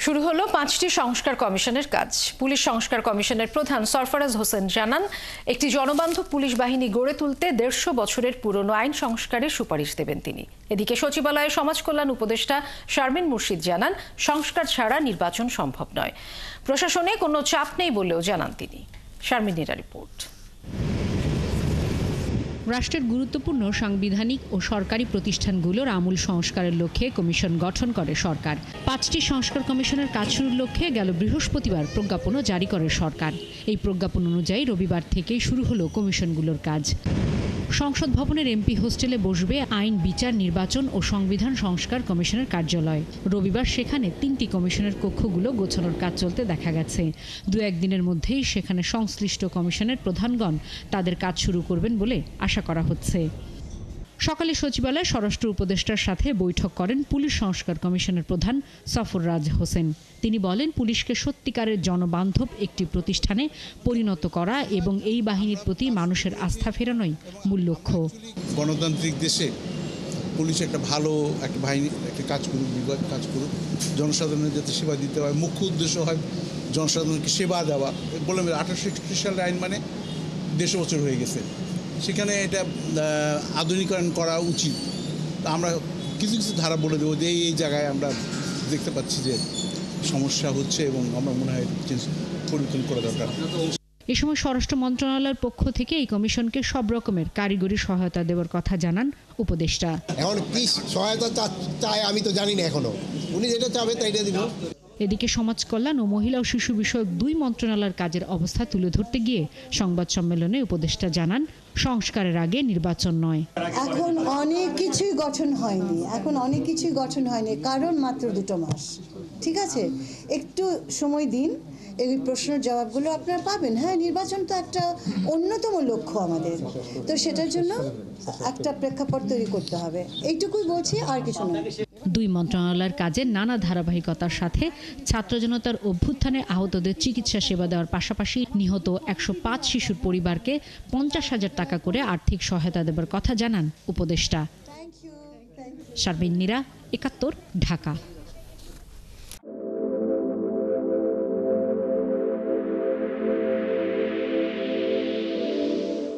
শুরু হলো 5টি সংস্কার কমিশনের কাজ। পুলিশ সংস্কার কমিশনের প্রধান সরফরাজ হোসেন জানান, একটি জনবান্ধব পুলিশ বাহিনী গড়ে তুলতে 150 বছরের পুরনো আইন সংস্কারের সুপারিশ দেবেন তিনি। এদিকে সচিবালয়ে সমাজ কল্যাণ উপদেষ্টা শারমিন মুর্শিদ জানান, সংস্কার ছাড়া নির্বাচন সম্ভব নয়। প্রশাসনে কোনো চাপ নেই বলেও জানান তিনি। শারমিনের রিপোর্ট। রাষ্ট্রের গুরুত্বপূর্ণ সাংবিধানিক ও সরকারি প্রতিষ্ঠানগুলোর আমূল সংস্কারের লক্ষ্যে কমিশন গঠন করে সরকার। 5টি সংস্কার কমিশনের কাজ শুরুর লক্ষ্যে গেল বৃহস্পতিবার প্রজ্ঞাপনও জারি করে সরকার। এই প্রজ্ঞাপন অনুযায়ী রবিবার থেকেই শুরু হলো কমিশনগুলোর কাজ। সংসদ ভবনের এমপি হোস্টেলে বসবে আইন, বিচার, নির্বাচন ও সংবিধান সংস্কার কমিশনের কার্যালয়। রবিবার সেখানে 3টি কমিশনের কক্ষগুলো গোছানোর কাজ চলতে দেখা গেছে। 2-1 দিনের মধ্যেই সেখানে সংশ্লিষ্ট কমিশনের প্রধানগণ তাদের কাজ শুরু করবেন বলে আশা করা হচ্ছে। সকালে সচিবালয়ে স্বরাষ্ট্র উপদেষ্টার সাথে বৈঠক করেন পুলিশ সংস্কার কমিশনের প্রধান সরফরাজ হোসেন। তিনি বলেন, পুলিশকে সত্যিকারের জনবান্ধব একটি প্রতিষ্ঠানে পরিণত করা এবং এই বাহিনীর প্রতি মানুষের আস্থা ফেরানোই মূল লক্ষ্য। গণতান্ত্রিক দেশে পুলিশ একটা ভালো একটা বাহিনী একটা কাজ করুক, বিভাগ কাজ করুক, জনসাধারণের যাতে সেবা দিতে হয়। মুখ্য উদ্দেশ্য হয় জনসাধারণকে সেবা দেওয়া। বললাম 1861 সালের আইন মানে 150 বছর হয়ে গেছে, সেখানে এটা আধুনিকরণ করা উচিত। আমরা কিছু কিছু ধারা বলে দেবো যে এই জায়গায় আমরা দেখতে পাচ্ছি যে সমস্যা হচ্ছে এবং আমরা মনে হয় পরিবর্তন করা দরকার। এ সময় স্বরাষ্ট্র মন্ত্রণালয়ের পক্ষ থেকে এই কমিশনকে সব রকমের কারিগরি সহায়তা দেওয়ার কথা জানান উপদেষ্টা। এখন কি সহায়তা চায় আমি তো জানি না, এখনো উনি যেটা চাবে তাইটা দিব। এদিকে সমাজ কল্যাণ ও মহিলা ও শিশু বিষয়ক 2 মন্ত্রণালয়ের কাজের অবস্থা তুলে ধরতে গিয়ে সংবাদ সম্মেলনে উপদেষ্টা জানান, সংস্কারের আগে নির্বাচন নয়। এখন অনেক কিছুই গঠন হয়নি, কারণ মাত্র 2 মাস। ঠিক আছে, একটু সময় দিন, এই প্রশ্নের জবাবগুলো আপনারা পাবেন। হ্যাঁ, নির্বাচন তো একটা অন্যতম লক্ষ্য আমাদের, তো সেটার জন্য একটা প্রেক্ষাপট তৈরি করতে হবে, এইটুকুই বলছি, আর কিছু না। 2 মন্ত্রণালয়ের কাজের নানা ধারাবাহিকতার সাথে ছাত্র জনতার অভ্যুত্থানে আহতদের চিকিৎসা সেবা দেওয়ার পাশাপাশি নিহত 105 শিশুর পরিবারকে 50,000 টাকা করে আর্থিক সহায়তা দেবার কথা জানান উপদেষ্টা। শারমিন, 71, ঢাকা।